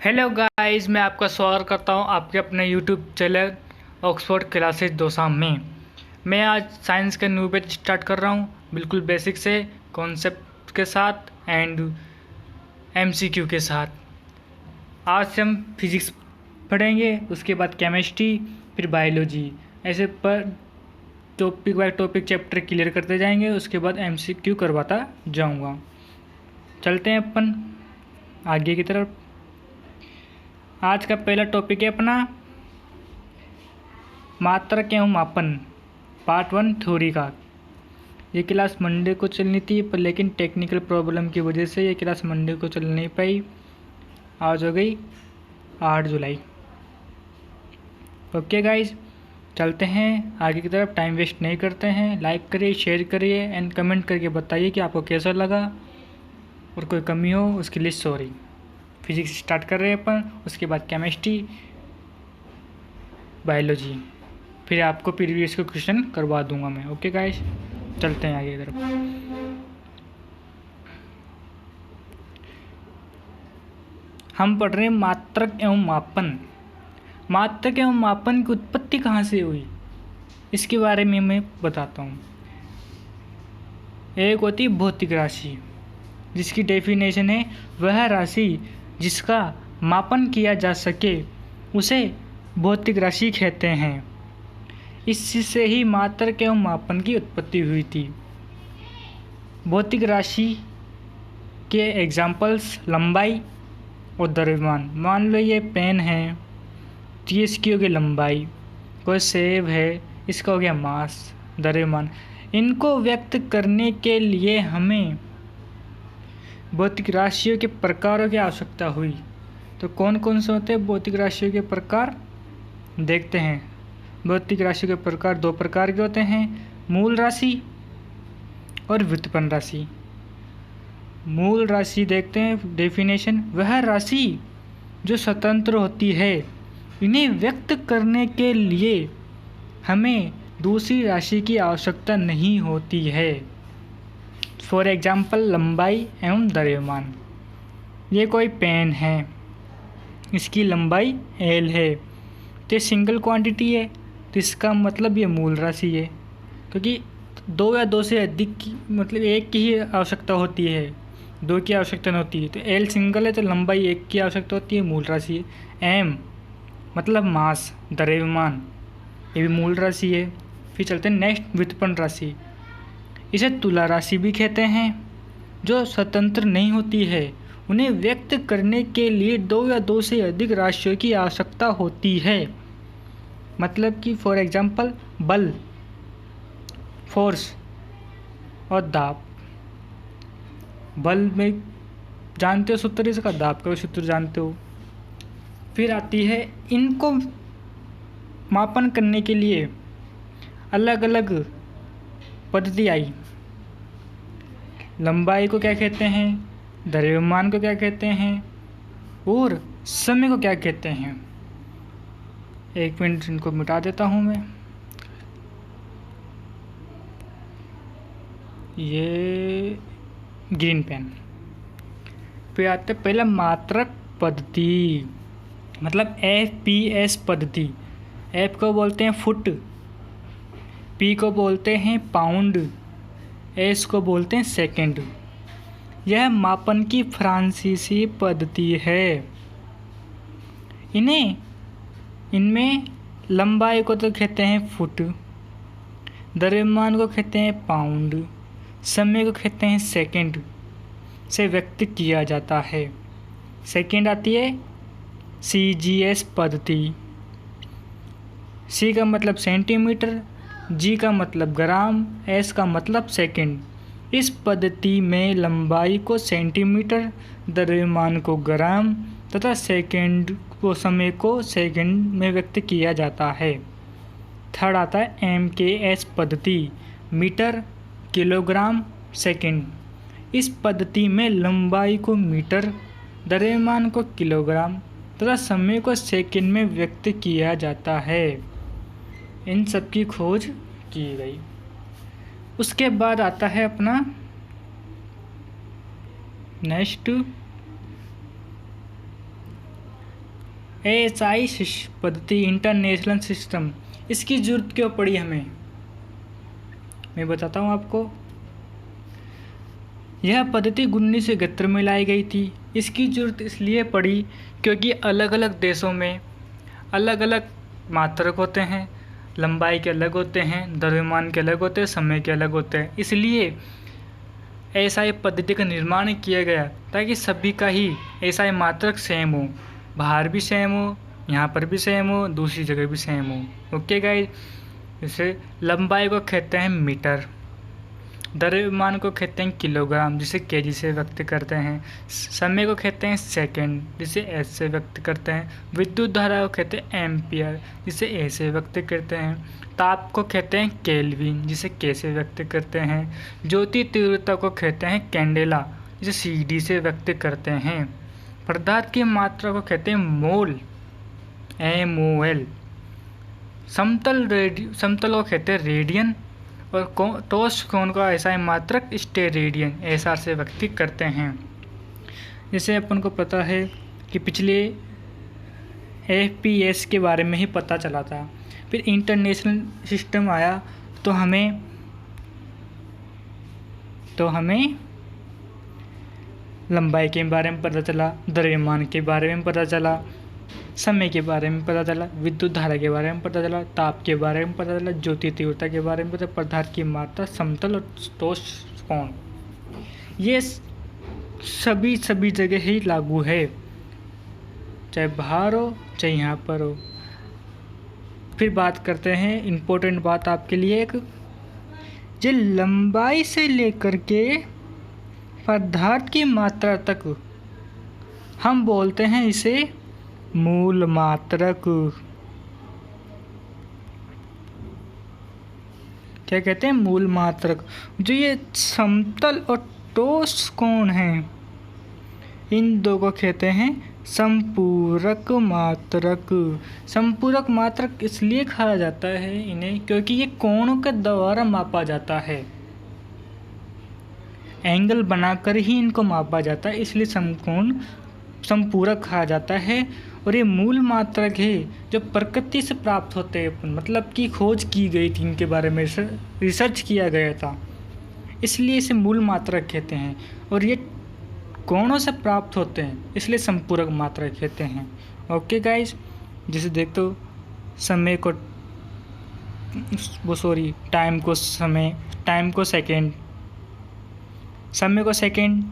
Hello guys, मैं आपका स्वागत करता हूं आपके अपने यूट्यूब चैनल ऑक्सफोर्ड क्लासेस दोसाम में। मैं आज साइंस का न्यू बैच स्टार्ट कर रहा हूं, बिल्कुल बेसिक से कॉन्सेप्ट के साथ एंड एमसीक्यू के साथ। आज से हम फिजिक्स पढ़ेंगे, उसके बाद केमिस्ट्री, फिर बायोलॉजी, ऐसे पर topic by topic chapter clear करते जाएंगे। उसके बाद एमसीक्यू करवाता जाऊँगा। चलते हैं अपन आगे की तरफ। आज का पहला टॉपिक है अपना मात्रक एवं मापन पार्ट 1 थ्योरी का। ये क्लास मंडे को चलनी थी, पर लेकिन टेक्निकल प्रॉब्लम की वजह से ये क्लास मंडे को चल नहीं पाई। आज हो गई 8 जुलाई। ओके गाइज, चलते हैं आगे की तरफ, टाइम वेस्ट नहीं करते हैं। लाइक करिए, शेयर करिए एंड कमेंट करके बताइए कि आपको कैसा लगा, और कोई कमी हो उसके लिए सॉरी। फिजिक्स स्टार्ट कर रहे हैं अपन, उसके बाद केमिस्ट्री, बायोलॉजी, फिर आपको प्रीवियस को क्वेश्चन करवा दूंगा मैं। ओके गाइस, चलते हैं आगे की तरफ। हम पढ़ रहे हैं मात्रक एवं मापन। मात्रक एवं मापन की उत्पत्ति कहाँ से हुई, इसके बारे में मैं बताता हूँ। एक होती भौतिक राशि, जिसकी डेफिनेशन है वह राशि जिसका मापन किया जा सके उसे भौतिक राशि कहते हैं। इससे ही मात्रक एवं मापन की उत्पत्ति हुई थी। भौतिक राशि के एग्जाम्पल्स लंबाई और द्रव्यमान। मान लो ये पेन है तो ये इसकी हो गई लंबाई, कोई सेब है इसका हो गया मास, द्रव्यमान। इनको व्यक्त करने के लिए हमें भौतिक राशियों के प्रकारों की आवश्यकता हुई। तो कौन कौन से होते हैं भौतिक राशियों के प्रकार, देखते हैं। भौतिक राशियों के प्रकार 2 प्रकार के होते हैं, मूल राशि और व्युत्पन्न राशि। मूल राशि देखते हैं डेफिनेशन, वह राशि जो स्वतंत्र होती है। इन्हें व्यक्त करने के लिए हमें दूसरी राशि की आवश्यकता नहीं होती है। फॉर एग्जाम्पल लंबाई एवं द्रव्यमान। ये कोई पेन है, इसकी लंबाई L है, तो सिंगल क्वांटिटी है, तो इसका मतलब ये मूल राशि है। क्योंकि 2 या 2 से अधिक की मतलब एक की ही आवश्यकता होती है, 2 की आवश्यकता नहीं होती है। तो L सिंगल है तो लंबाई 1 की आवश्यकता होती है, मूल राशि है। M मतलब मास, द्रव्यमान, ये भी मूल राशि है। फिर चलते हैं नेक्स्ट, व्युत्पन्न राशि। इसे तुला राशि भी कहते हैं, जो स्वतंत्र नहीं होती है। उन्हें व्यक्त करने के लिए 2 या 2 से अधिक राशियों की आवश्यकता होती है। मतलब कि फॉर एग्जांपल बल, फोर्स और दाब। बल में जानते हो सूत्र इसका, दाब का सूत्र जानते हो। फिर आती है, इनको मापन करने के लिए अलग अलग पद्धति आई। लंबाई को क्या कहते हैं, द्रव्यमान को क्या कहते हैं, और समय को क्या कहते हैं। 1 मिनट इनको मिटा देता हूँ मैं। ये ग्रीन पेन पे आते हैं पहला मात्रक पद्धति, मतलब FPS पद्धति। F को बोलते हैं फुट, P को बोलते हैं पाउंड, S को बोलते हैं सेकंड। यह मापन की फ्रांसीसी पद्धति है। इनमें लंबाई को तो कहते हैं फुट, द्रव्यमान को कहते हैं पाउंड, समय को कहते हैं सेकंड से व्यक्त किया जाता है। सेकंड आती है CGS पद्धति। C का मतलब सेंटीमीटर, G का मतलब ग्राम, S का मतलब सेकंड। इस पद्धति में लंबाई को सेंटीमीटर, द्रव्यमान को ग्राम तथा सेकंड को समय को सेकंड में व्यक्त किया जाता है। थर्ड आता है MKS पद्धति, मीटर, किलोग्राम, सेकंड। इस पद्धति में लंबाई को मीटर, द्रव्यमान को किलोग्राम तथा समय को सेकंड में व्यक्त किया जाता है। इन सब की खोज की गई। उसके बाद आता है अपना नेक्स्ट ASI पद्धति इंटरनेशनल सिस्टम, इसकी ज़रूरत क्यों पड़ी हमें, मैं बताता हूँ आपको। यह पद्धति 1971 में लाई गई थी। इसकी ज़रूरत इसलिए पड़ी क्योंकि अलग अलग देशों में अलग अलग मात्रक होते हैं, लंबाई के अलग होते हैं, द्रव्यमान के अलग होते हैं, समय के अलग होते हैं। इसलिए ऐसा पद्धति का निर्माण किया गया ताकि सभी का ही ऐसा मात्रक सेम हो, बाहर भी सेम हो, यहाँ पर भी सेम हो, दूसरी जगह भी सेम हो। ओके गाइस, जैसे लंबाई को कहते हैं मीटर, द्रव्यमान को कहते हैं किलोग्राम जिसे केजी से व्यक्त करते हैं, समय को कहते हैं सेकंड जिसे एस से व्यक्त करते हैं, विद्युत धारा को कहते हैं एम्पियर जिसे ए से व्यक्त करते हैं, ताप को कहते हैं केल्विन जिसे के से व्यक्त करते हैं, ज्योति तीव्रता को कहते हैं कैंडेला जिसे CD से व्यक्त करते हैं, पदार्थ की मात्रा को कहते हैं मोल MOL, समतल को कहते हैं रेडियन, और ठोस कोण का ऐसा मात्रक स्टेरेडियन SR से व्यक्त करते हैं। जैसे अपन को पता है कि पिछले FPS के बारे में ही पता चला था, फिर इंटरनेशनल सिस्टम आया तो हमें लंबाई के बारे में पता चला, द्रव्यमान के बारे में पता चला, समय के बारे में पता चला, विद्युत धारा के बारे में पता चला, ताप के बारे में पता चला, ज्योति तीव्रता के बारे में पता, पदार्थ की मात्रा, समतल और ठोस कोण, ये सभी जगह ही लागू है, चाहे बाहर हो चाहे यहाँ पर हो। फिर बात करते हैं इम्पोर्टेंट बात आपके लिए, एक जो लंबाई से लेकर के पदार्थ की मात्रा तक हम बोलते हैं इसे मूल मात्रक। क्या कहते हैं, मूल मात्रक। जो ये समतल और ठोस कोण हैं, इन दो को कहते हैं संपूरक मात्रक। संपूरक मात्रक इसलिए कहा जाता है इन्हें क्योंकि ये कोणों के द्वारा मापा जाता है, एंगल बनाकर ही इनको मापा जाता है, इसलिए समकोण संपूरक कहा जाता है। और ये मूल मात्रक है जो प्रकृति से प्राप्त होते हैं, मतलब कि खोज की गई थी, इनके बारे में रिसर्च किया गया था, इसलिए इसे मूल मात्रक कहते हैं। और ये कोणों से प्राप्त होते हैं इसलिए संपूरक मात्रक कहते हैं। ओके गाइस, जैसे देखते हो समय को टाइम को सेकेंड, समय को सेकेंड,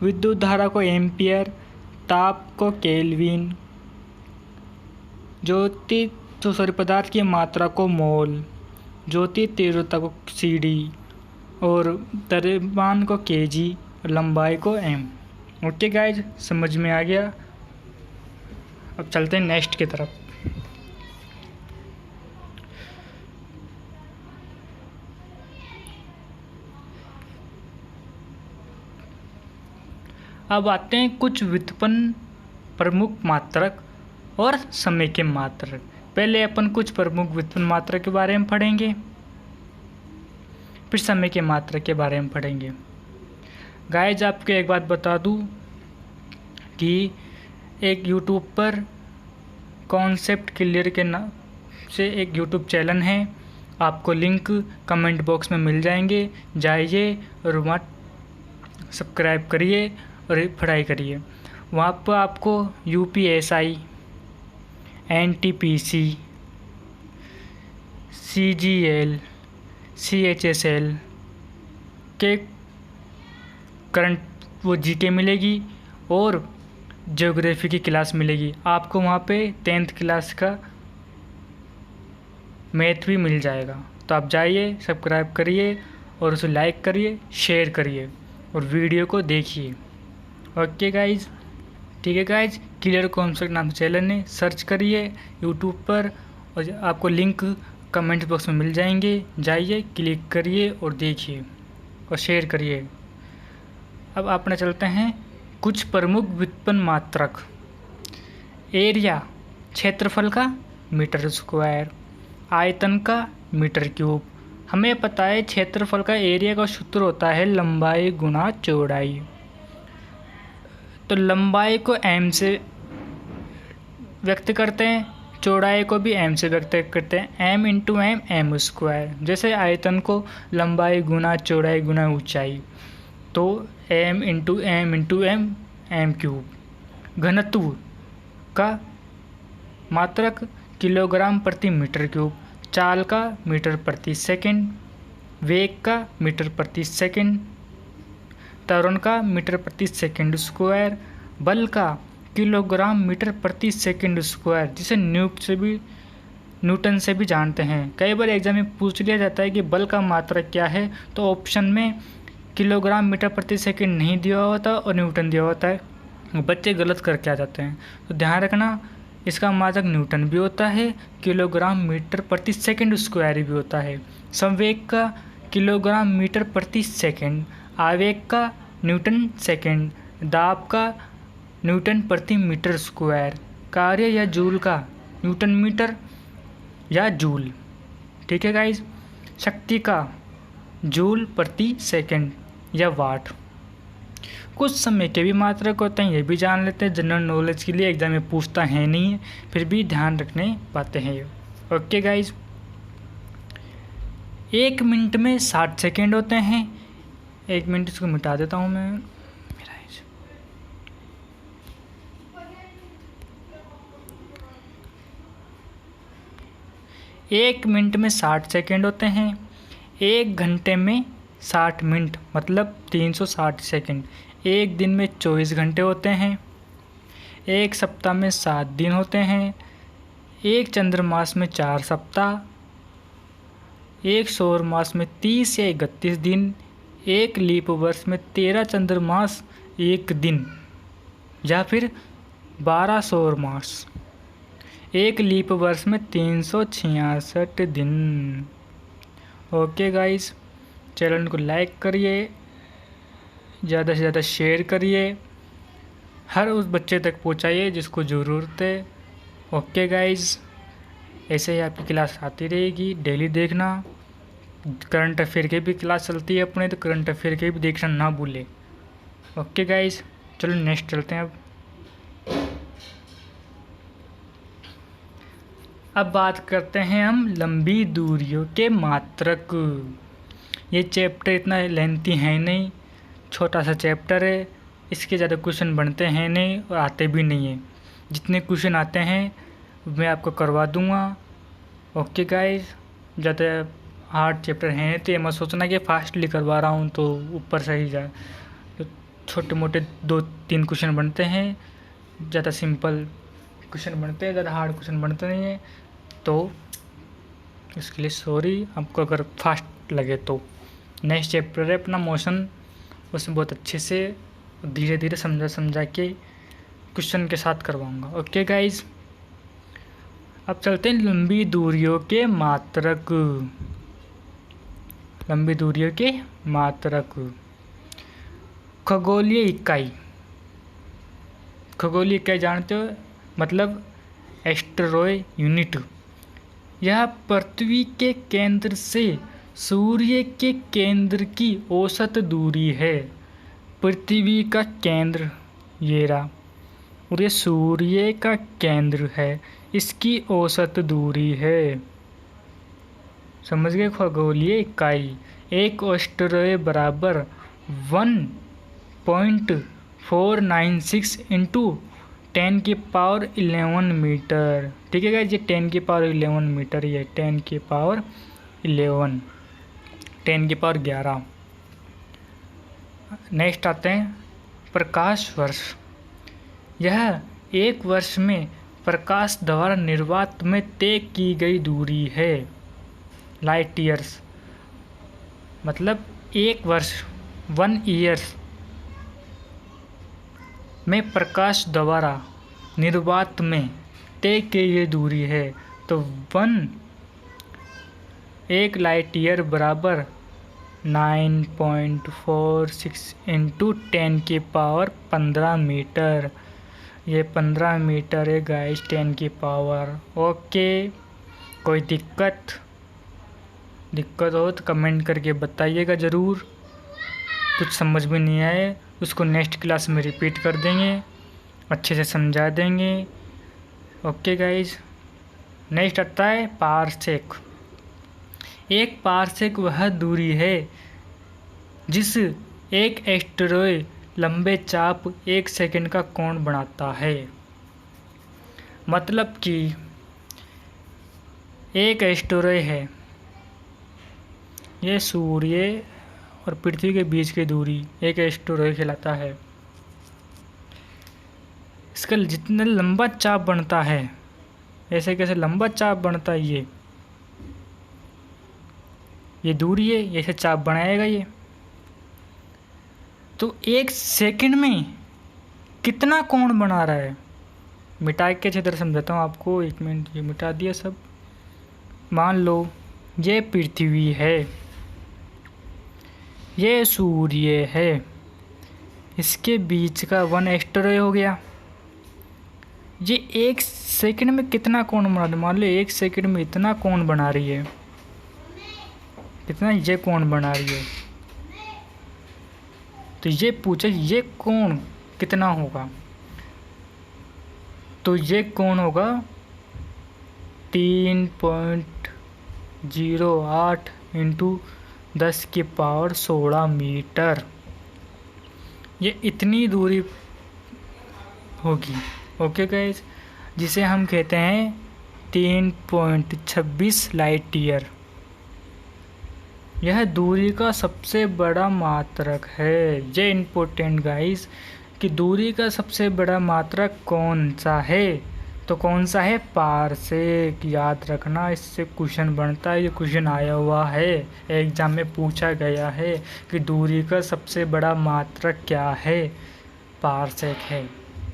विद्युत धारा को एम्पियर, ताप को केल्विन, पदार्थ की मात्रा को मोल, ज्योति तीव्रता को CD, और द्रव्यमान को kg, और लंबाई को m। ओके गाइज, समझ में आ गया। अब चलते हैं नेक्स्ट की तरफ। अब आते हैं कुछ व्युत्पन्न प्रमुख मात्रक और समय के मात्रक। पहले अपन कुछ प्रमुख व्युत्पन्न मात्रक के बारे में पढ़ेंगे, फिर समय के मात्रक के बारे में पढ़ेंगे। गाइज, आपको एक बात बता दूं कि एक यूट्यूब पर कॉन्सेप्ट क्लियर के नाम से एक यूट्यूब चैनल है, आपको लिंक कमेंट बॉक्स में मिल जाएंगे, जाइए और वहाँ सब्सक्राइब करिए और पढ़ाई करिए। वहाँ पर आपको UPSI, NTPC, CGL, CHSL के करंट GK मिलेगी और ज्योग्राफी की क्लास मिलेगी। आपको वहाँ पे 10th क्लास का मैथ भी मिल जाएगा। तो आप जाइए, सब्सक्राइब करिए और उसे लाइक करिए, शेयर करिए और वीडियो को देखिए। ओके गाइज, ठीक है गाइज, क्लियर कॉन्सेप्ट नाम से चैनल है, सर्च करिए यूट्यूब पर और आपको लिंक कमेंट बॉक्स में मिल जाएंगे, जाइए, क्लिक करिए और देखिए और शेयर करिए। अब अपने चलते हैं कुछ प्रमुख व्युत्पन्न मात्रक। एरिया, क्षेत्रफल का मीटर स्क्वायर, आयतन का मीटर क्यूब। हमें पता है क्षेत्रफल का एरिया का सूत्र होता है लंबाई गुना चौड़ाई। तो लंबाई को m से व्यक्त करते हैं, चौड़ाई को भी m से व्यक्त करते हैं, m into m m square. जैसे आयतन को लंबाई गुना चौड़ाई गुना ऊंचाई, तो m into m m cube. घनत्व का मात्रक किलोग्राम प्रति मीटर क्यूब, चाल का मीटर प्रति सेकंड, वेग का मीटर प्रति सेकंड, त्वरण का मीटर प्रति सेकंड स्क्वायर, बल का किलोग्राम मीटर प्रति सेकंड स्क्वायर, जिसे न्यूटन से भी जानते हैं। कई बार एग्जाम में पूछ लिया जाता है कि बल का मात्रक क्या है, तो ऑप्शन में किलोग्राम मीटर प्रति सेकंड नहीं दिया होता और न्यूटन दिया होता है, बच्चे गलत करके आ जाते हैं। तो ध्यान रखना, इसका मात्रक न्यूटन भी होता है, किलोग्राम मीटर प्रति सेकंड स्क्वायर भी होता है। संवेग का किलोग्राम मीटर प्रति सेकंड, आवेग का न्यूटन सेकंड, दाब का न्यूटन प्रति मीटर स्क्वायर, कार्य या जूल का न्यूटन मीटर या जूल। ठीक है गाइज। शक्ति का जूल प्रति सेकंड या वाट। कुछ समय के भी मात्रक होते हैं, ये भी जान लेते हैं। जनरल नॉलेज के लिए एग्जाम में पूछता है नहीं है, फिर भी ध्यान रखने पाते हैं ये। Okay guys. 1 मिनट में 60 सेकेंड होते हैं। 1 मिनट इसको मिटा देता हूँ मैं। 1 मिनट में 60 सेकेंड होते हैं। 1 घंटे में 60 मिनट मतलब 360 सेकेंड। 1 दिन में 24 घंटे होते हैं। 1 सप्ताह में 7 दिन होते हैं। 1 चंद्रमास में 4 सप्ताह। 1 सौर मास में 30 या 31 दिन। 1 लीप वर्ष में 13 चंद्रमास 1 दिन या फिर 12 सौर मास। 1 लीप वर्ष में 366 दिन। ओके गाइस, चैनल को लाइक करिए, ज़्यादा से ज़्यादा शेयर करिए, हर उस बच्चे तक पहुंचाइए जिसको ज़रूरत है। ओके गाइस, ऐसे ही आपकी क्लास आती रहेगी, डेली देखना। करंट अफेयर की भी क्लास चलती है अपने, तो करंट अफेयर के भी देखना ना भूले। ओके गाइस, चलो नेक्स्ट चलते हैं। अब बात करते हैं हम लंबी दूरियों के मात्रक। ये चैप्टर इतना लेंथी है नहीं, छोटा सा चैप्टर है, इसके ज़्यादा क्वेश्चन बनते हैं नहीं और आते भी नहीं हैं। जितने क्वेश्चन आते हैं मैं आपको करवा दूंगा। ओके गाइस, ज़्यादा हार्ड चैप्टर हैं तो ये मत सोचना कि फास्टली करवा रहा हूँ तो ऊपर से ही जाए। तो छोटे मोटे 2-3 क्वेश्चन बनते हैं, ज़्यादा सिंपल क्वेश्चन बनते हैं, ज़्यादा हार्ड क्वेश्चन बनते नहीं हैं। तो इसके लिए सॉरी आपको अगर फास्ट लगे तो। नेक्स्ट चैप्टर है अपना मोशन, उसमें बहुत अच्छे से धीरे धीरे समझा के क्वेश्चन के साथ करवाऊंगा। ओके गाइज, अब चलते हैं लंबी दूरियों के मात्रक। लंबी दूरियों के मात्रक। खगोलीय इकाई। खगोलीय इकाई जानते हो, मतलब एस्टेरॉयड यूनिट। यह पृथ्वी के केंद्र से सूर्य के केंद्र की औसत दूरी है। पृथ्वी का केंद्र ये रहा और ये सूर्य का केंद्र है, इसकी औसत दूरी है। समझ गए। खगोलीय इकाई। एक एस्टेरॉयड बराबर 1.496 इंटू 10⁻11 मीटर। ठीक है गाइस, ये 10⁻11 मीटर, ये 10⁻11, 10⁻11। नेक्स्ट आते हैं प्रकाश वर्ष। यह एक वर्ष में प्रकाश द्वारा निर्वात में तय की गई दूरी है। लाइट ईयर्स मतलब एक वर्ष, 1 ईयर्स में प्रकाश द्वारा निर्वात में तय की गई दूरी है। तो 1 लाइट ईयर बराबर 9.46 इंटू 10⁻15 मीटर। ये 15 मीटर है गाइस, 10 की पावर। ओके, कोई दिक्कत हो तो कमेंट करके बताइएगा ज़रूर। कुछ समझ में नहीं आए उसको नेक्स्ट क्लास में रिपीट कर देंगे, अच्छे से समझा देंगे। ओके गाइज, नेक्स्ट आता है पारसेक। एक पारसेक वह दूरी है जिस एक एस्टेरॉयड लंबे चाप 1 सेकंड का कोण बनाता है। मतलब कि एक एस्टेरॉयड है, ये सूर्य और पृथ्वी के बीच की दूरी एक एस्टेरॉयड कहलाता है। इसका जितना लंबा चाप बनता है, ऐसे कैसे लंबा चाप बनता है, ये दूरी है, ऐसे चाप बनाएगा ये। तो 1 सेकंड में कितना कोण बना रहा है, मिटा के अच्छी तरह समझाता हूँ आपको। 1 मिनट, ये मिटा दिया सब। मान लो ये पृथ्वी है, ये सूर्य है, इसके बीच का 1 एस्टेरॉयड हो गया। ये 1 सेकंड में कितना कोण बना रही है, मान लो 1 सेकंड में इतना कोण बना रही है, कितना ये कोण बना रही है। तो ये पूछे ये कोण कितना होगा, तो ये कोण होगा 3.08 इंटू 10⁻16 मीटर। ये इतनी दूरी होगी। ओके गाइस, जिसे हम कहते हैं 3.26 लाइट ईयर। यह दूरी का सबसे बड़ा मात्रक है। ये इम्पोर्टेंट गाइस कि दूरी का सबसे बड़ा मात्रक कौन सा है, तो कौन सा है, पारसेक। याद रखना, इससे क्वेश्चन बनता है, ये क्वेश्चन आया हुआ है एग्जाम में, पूछा गया है कि दूरी का सबसे बड़ा मात्रक क्या है, पारसेक है।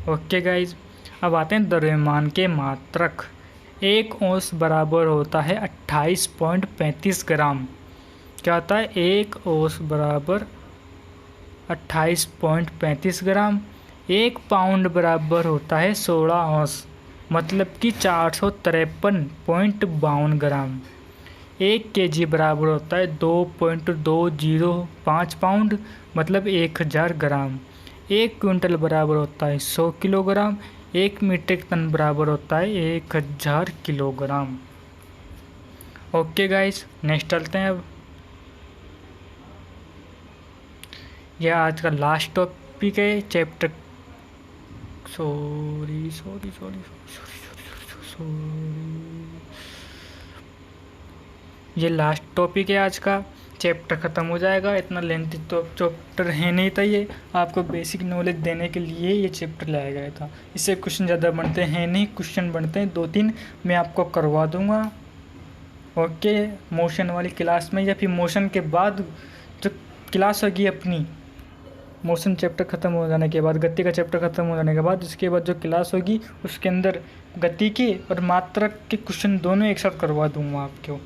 ओके गाइस, अब आते हैं द्रव्यमान के मात्रक। 1 औंस बराबर होता है 28.35 ग्राम। क्या होता है, 1 औंस बराबर 28.35 ग्राम। 1 पाउंड बराबर होता है 16 औंस, मतलब कि 453.52 ग्राम। 1 केजी बराबर होता है 2.205 पाउंड, मतलब 1000 ग्राम। 1 क्विंटल बराबर होता है 100 किलोग्राम। 1 मीट्रिक टन बराबर होता है 1000 किलोग्राम। ओके गाइस, नेक्स्ट चलते हैं। अब यह आज का लास्ट टॉपिक है चैप्टर, सॉरी, ये लास्ट टॉपिक है आज का। चैप्टर ख़त्म हो जाएगा। इतना लेंथी तो चैप्टर है नहीं था, ये आपको बेसिक नॉलेज देने के लिए ये चैप्टर लाया गया था। इससे क्वेश्चन ज़्यादा बनते हैं नहीं, क्वेश्चन बनते हैं 2-3, मैं आपको करवा दूंगा। ओके, मोशन वाली क्लास में या फिर मोशन के बाद जो क्लास होगी अपनी, मोशन चैप्टर ख़त्म हो जाने के बाद, गति का चैप्टर ख़त्म हो जाने के बाद, इसके बाद जो क्लास होगी उसके अंदर गति के और मात्रक के क्वेश्चन दोनों एक साथ करवा दूंगा आपको।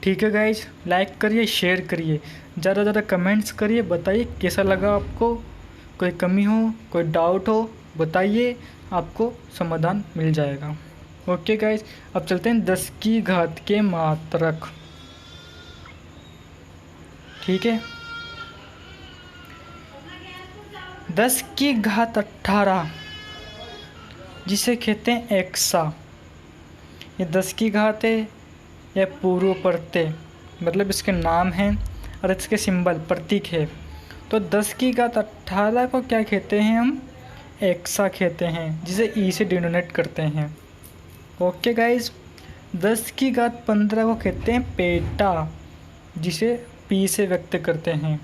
ठीक है गाइज, लाइक करिए, शेयर करिए, ज़्यादा ज़्यादा कमेंट्स करिए, बताइए कैसा लगा आपको। कोई कमी हो, कोई डाउट हो, बताइए, आपको समाधान मिल जाएगा। ओके गाइज, अब चलते हैं 10 की घात के मात्रक। ठीक है, 10 की घात 18 जिसे कहते हैं एक्सा, ये 10 की घात है, यह पूर्व प्रत्यय मतलब इसके नाम हैं और इसके सिंबल प्रतीक है। तो 10 की घात 18 को क्या कहते हैं हम, एक्सा कहते हैं, जिसे ई से डिनोनेट करते हैं। ओके गाइज, 10 की घात 15 को कहते हैं पेटा, जिसे पी से व्यक्त करते हैं।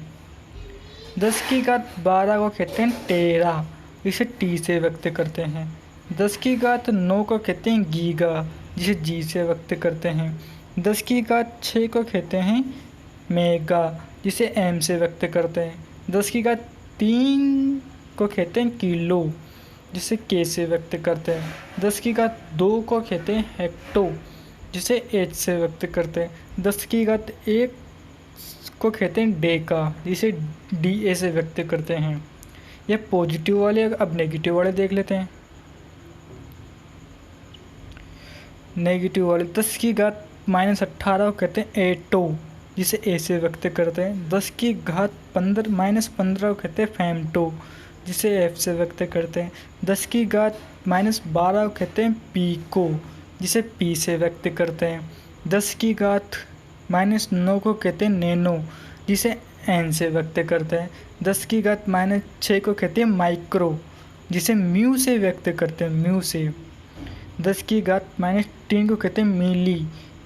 10 की घात 12 को कहते हैं टेरा, जिसे टी से व्यक्त करते हैं। 10 की घात 9 को कहते हैं गीगा, जिसे जी से व्यक्त करते हैं। 10 की घात 6 को कहते हैं मेगा, जिसे एम से व्यक्त करते हैं। 10 की घात 3 को कहते हैं किलो, जिसे के से व्यक्त करते हैं। 10 की घात 2 को कहते हैं हेक्टो, जिसे एच से व्यक्त करते हैं। 10 की घात 1 को कहते हैं डेका, जिसे डी ए से व्यक्त करते हैं। यह पॉजिटिव वाले, अब नेगेटिव वाले देख लेते हैं। नेगेटिव वाले 10 की घात -18 को कहते हैं एटो, जिसे ए से व्यक्त करते हैं। 10 की घात 15 को कहते हैं फैमटो, जिसे एफ से व्यक्त करते हैं। 10 की घात -12 को कहते हैं पीको, जिसे पी से व्यक्त करते हैं। 10 की घात -9 को कहते हैं नैनो, जिसे एन से व्यक्त करते हैं। 10 की घात -6 को कहते हैं माइक्रो, जिसे म्यू से व्यक्त करते हैं, म्यू से। 10 की घात -3 को कहते हैं मिली,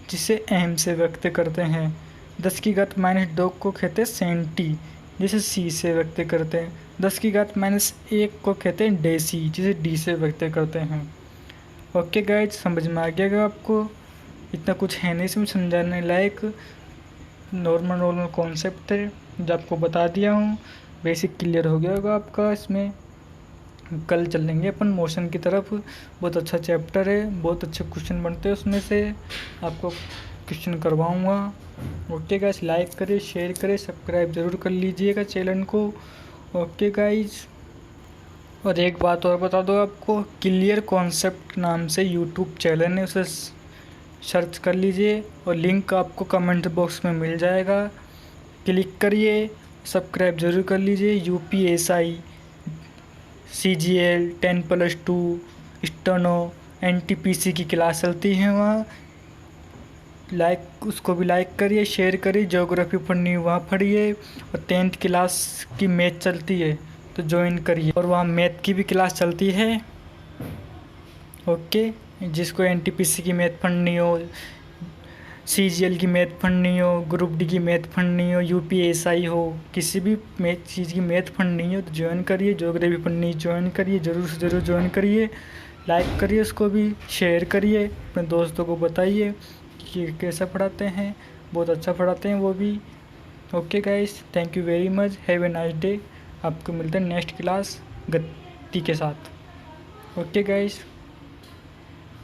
जिसे एम से व्यक्त करते हैं। 10 की घात -2 को कहते हैं सेंटी, जिसे सी से व्यक्त करते हैं। 10 की घात -1 को कहते हैं डेसी, जिसे डी से व्यक्त करते हैं। ओके गाइज, समझ में आ गया आपको? इतना कुछ है नहीं इसमें समझाने लायक, नॉर्मल कॉन्सेप्ट थे जो आपको बता दिया हूँ। बेसिक क्लियर हो गया होगा आपका। इसमें कल चलेंगे अपन मोशन की तरफ। बहुत अच्छा चैप्टर है, बहुत अच्छे क्वेश्चन बनते हैं उसमें से, आपको क्वेश्चन करवाऊँगा। ओके गाइस, लाइक करें, शेयर करें, सब्सक्राइब ज़रूर कर लीजिएगा चैनल को। ओके गाइस, और एक बात और बता दो आपको, क्लियर कॉन्सेप्ट नाम से यूट्यूब चैनल है, उसे सर्च कर लीजिए और लिंक आपको कमेंट बॉक्स में मिल जाएगा। क्लिक करिए, सब्सक्राइब ज़रूर कर लीजिए। UPSI, CGL 10+2, स्टेनो, NTPC की क्लास चलती है वहाँ, उसको भी लाइक करिए, शेयर करिए। ज्योग्राफी पढ़नी है वहाँ पढ़िए, और 10th क्लास की मैथ चलती है तो ज्वाइन करिए, और वहाँ मैथ की भी क्लास चलती है। ओके, जिसको NTPC की मैथ पढ़नी हो, CGL की मैथ पढ़नी हो, ग्रुप डी की मैथ पढ़नी हो, UPSI हो, किसी भी चीज़ की मैथ पढ़नी हो तो ज्वाइन करिए। ज्योग्राफी पढ़नी ज्वाइन करिए, ज़रूर से ज़रूर ज्वाइन करिए। लाइक करिए, उसको भी शेयर करिए, अपने दोस्तों को बताइए कि कैसा पढ़ाते हैं, बहुत अच्छा पढ़ाते हैं वो भी। Okay guys, thank you very much, have a nice day. आपको मिलते हैं नेक्स्ट क्लास गति के साथ। Okay guys.